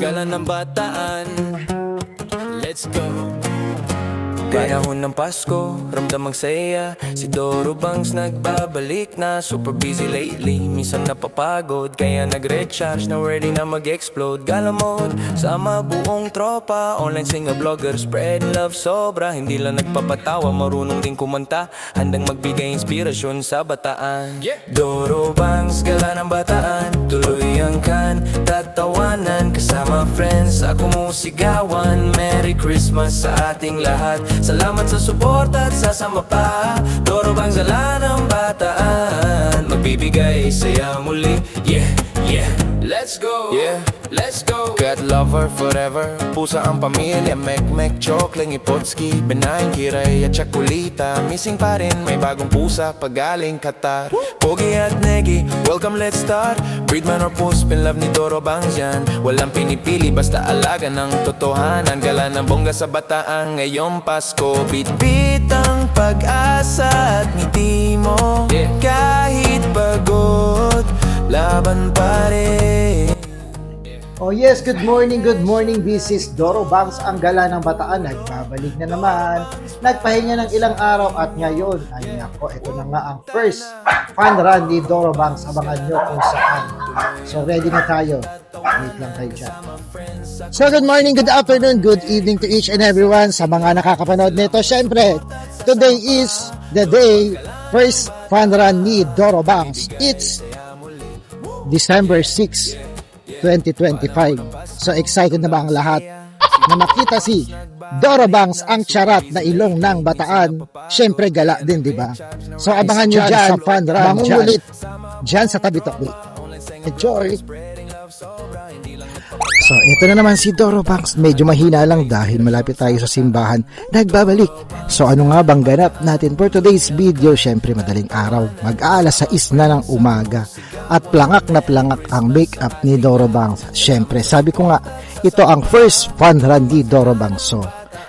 gala ng bataan. Let's go. Panahon ng Pasko, ramdam ang saya. Si Doro Bangs nagbabalik na. Super busy lately, minsan napapagod. Kaya nag-recharge na ready na mag-explode. Gala mode, sama buong tropa. Online singer vlogger, spread love sobra. Hindi lang nagpapatawa, marunong din kumanta. Handang magbigay inspirasyon sa bataan. Doro Bangs, gala ng bataan. Tuloy ang kan, tatawanan. Kasama friends, ako musigawan. Merry Christmas sa ating lahat. Salamat sa suporta at sasama pa. Doro Bangs, gala ng bataan. Magbibigay saya muli. Yeah, yeah. Let's go, yeah, let's go. Got lover forever, pusa ang pamilya. Mek-mek, chokling, ipotski, benahin, kiray at tsakulita. Missing pa rin, may bagong pusa pagaling Qatar. Pogi at negi, welcome, let's start. Breedman or post, pinlove ni Doro Bangs yan. Walang pinipili, basta alaga ng totohanan. Gala ng bongga sa bataan ngayong Pasko. Bit-bit ang pag-asa at ngiti mo. Kahit pagod, laban pa rin. Oh yes, good morning, this is Doro Bangs, ang gala ng bataan. Nagbabalik na naman, nagpahinga ng ilang araw at ngayon, ay nako, ito na nga ang first fun run ni Doro Bangs. Abangan nyo kung saan. So ready na tayo, wait lang kayo dyan. So good morning, good afternoon, good evening to each and everyone sa mga nakakapanood nito. Syempre, today is the day, first fun run ni Doro Bangs. It's December 6, 2025. So excited na ba ang lahat na makita si Doro Bangs, ang charat na ilong ng bataan? Syempre gala din, di ba? So abangan nyo dyan sa fun run, mangungulit dyan sa tabi-tabi. Enjoy! So ito na naman si Doro Bangs, medyo mahina lang dahil malapit tayo sa simbahan, nagbabalik. So ano nga bang ganap natin for today's video? Syempre madaling araw, mag-aalas 6 na ng umaga at plangak na plangak ang makeup ni Doro Bangs. Syempre sabi ko nga, ito ang first fun run ni Doro Bangs. So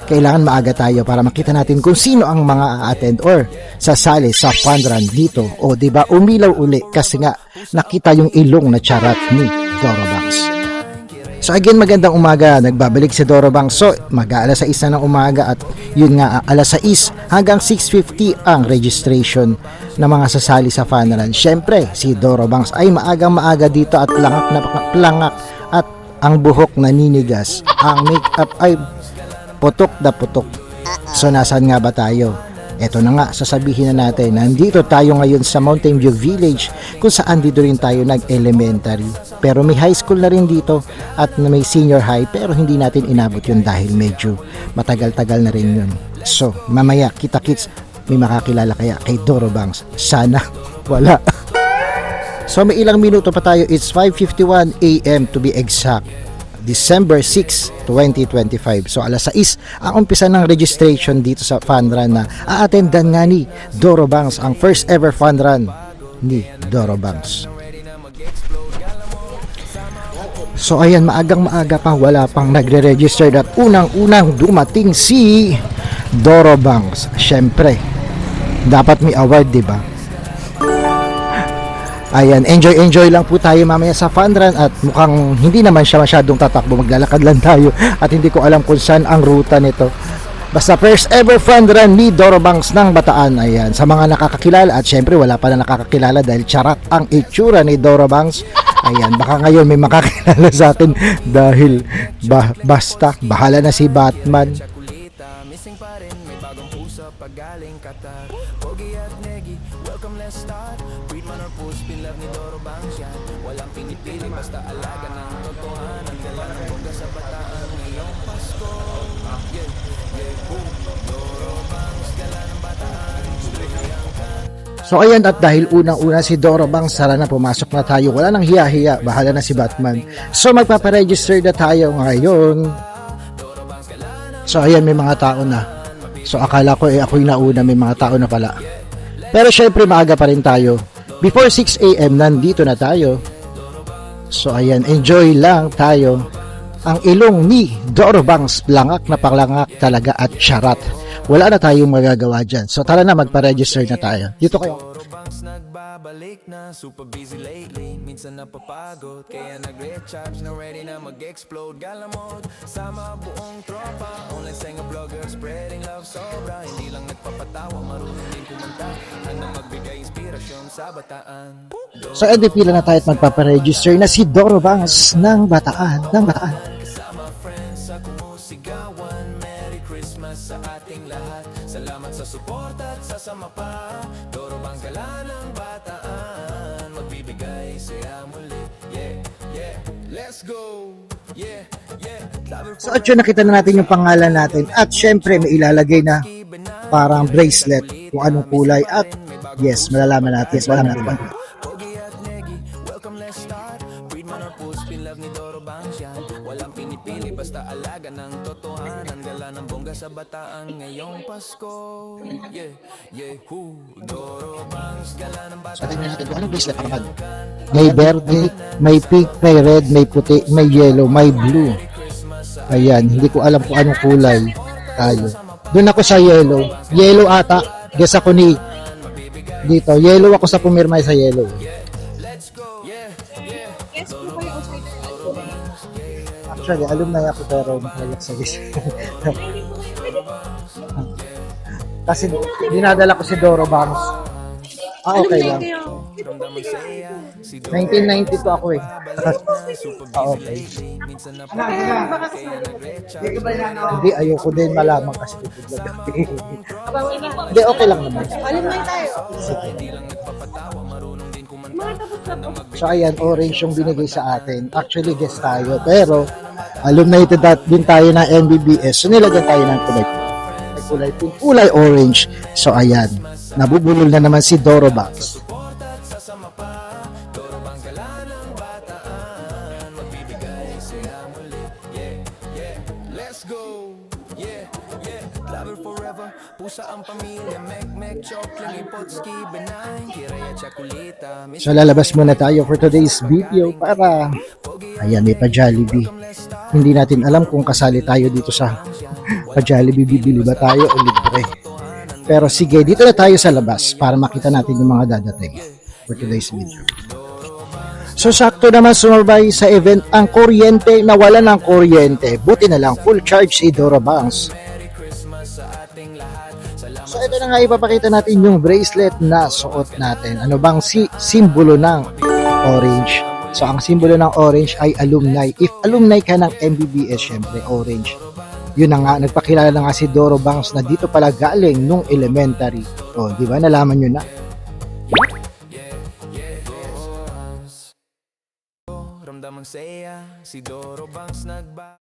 kailangan maaga tayo para makita natin kung sino ang mga a-attend or sasali sa fun run dito. O diba, umilaw uli kasi nga nakita yung ilong na charat ni Doro Bangs. So again, magandang umaga, nagbabalik si Doro Bangs. So mag-aalas 6 na ng umaga at yun nga, alas 6 hanggang 6:50 ang registration ng mga sasali sa fun run. Syempre, si Doro Bangs ay maagang-maaga dito at plangak na plangak at ang buhok naninigas. Ang makeup ay putok na putok. So nasaan nga ba tayo? Eto na nga, sasabihin na natin, nandito tayo ngayon sa Mountain View Village kung saan dito rin tayo nag-elementary. Pero may high school na rin dito at may senior high pero hindi natin inabot yun dahil medyo matagal-tagal na rin yun. So, mamaya, kita-kits, may makakilala kaya kay Doro Bangs? Sana wala. So, may ilang minuto pa tayo. It's 5:51 AM to be exact. December 6, 2025. So alas 6 ang umpisa ng registration dito sa fun run na a-attendan nga ni Doro Bangs, ang first ever fun run ni Doro Bangs. So ayan, maagang-maaga pa, wala pang nagre-register at unang-unang dumating si Doro Bangs. Syempre, dapat may award, di ba? Ayan, enjoy lang po tayo mamaya sa fun run at mukhang hindi naman siya masyadong tatakbo, maglalakad lang tayo at hindi ko alam kung saan ang ruta nito. Basta first ever fun run ni Doro Bangs ng Bataan. Ayan, sa mga nakakakilala at syempre wala pa na nakakakilala dahil charat ang itsura ni Doro Bangs. Ayan, baka ngayon may makakilala sa atin dahil basta bahala na si Batman. Missing pa rin, may bagong pusa pagaling Qatar. Pogi at negi, welcome, let's start. Breedman or post, pinlove ni Doro Bangs yan. Walang pinipili, basta alaga ng totohanan. Gala ng bongga sa bataan ngayong Pasko. Yeah, yeah, boom. Doro Bangs, gala ng bataan. So ayan, at dahil unang-una si Doro Bangs, sana na pumasok na tayo. Wala nang hiya-hiya, bahala na si Batman. So magpaparegister na tayo ngayon. So ayan, may mga tao na. So akala ko ako'y nauna, may mga tao na pala. Pero syempre maaga pa rin tayo. Before 6 AM nandito na tayo. So ayan, enjoy lang tayo. Ang ilong ni Doro Bangs, langak na palangak talaga at charat. Wala na tayong magagawa dyan. So tara na, magpa-register na tayo. Dito kayo. nagbabalik na. Super busy lately, minsan napapagod. Kaya nag-recharge na ready na mag-explode. Gala mode, sama buong tropa. Online singer vlogger, spreading love sobra. Hindi lang nagpapatawa, marunong din kumanta. Handang magbigay inspirasyon sa bataan. So edi pila na tayo at magpaparegister na si Doro Bangs ng Bataan. Kasama friends sa kumusigawan. Merry Christmas sa ating lahat. Salamat sa support at sa sama pa. Doro Bangs gala ng bataan. Magbibigay saya muli. Yeah, yeah, let's go. Yeah, yeah. So at yun, nakita na natin yung pangalan natin at syempre may ilalagay na parang bracelet kung anong kulay at yes, malalaman natin. Pogi at Negi, welcome, let's start. Friedman or Puspin, love ni Doro Bangs yan. Walang pinipili, basta alaga ng totohanan. Gala ng bongga sa bataan ngayong Pasko. Yeah, yeah, who? Doro Bangs, gala ng bataan. So tingnan natin kung anong bracelet ang may verde, may pink, may red, may puti, may yellow, may blue. Ayan, hindi ko alam kung anong kulay tayo. Doon ako sa yellow. Yellow ata. Guess ako ni dito. Yellow ako sa pumirmay sa yellow. Actually, alumni ako pero nakalak sa list. Kasi dinadala ko si Doro Bangs. Okay lang. 1992 ako eh. Okay. Hindi, ayoko din malaman kasi tutulog. Hindi, okay lang naman. Alumni tayo. So ayan, orange yung binigay sa atin. Actually, guest tayo. Pero, alumni din tayo ng MBBS. So, nilagyan tayo ng kulay pink, kulay orange. So ayan, nabubulol na naman si Doro Bangs. Let's go. Yeah, yeah. Love her forever. Pusa ang pamilya. Mek, chokling, ipotski, benay. Kiraya, tsakulita. So lalabas muna tayo for today's video para ayan, may pa-Jollibee. Hindi natin alam kung kasali tayo dito sa pa-Jollibee, bibili ba tayo o libre. Pero sige, dito na tayo sa labas para makita natin yung mga dadating for today's video. So sakto naman sumabay sa event ang kuryente, nawala ng kuryente. Buti na lang full charge si Doro Bangs. So ito na nga, ipapakita natin yung bracelet na suot natin. Ano bang simbolo ng orange? So ang simbolo ng orange ay alumni. If alumni ka ng MBBS, syempre orange. Yun na nga, nagpakilala na nga si Doro Bangs na dito pala galing nung elementary. O, di ba? Nalaman nyo na. Ramdamang saya, si Doro Bangs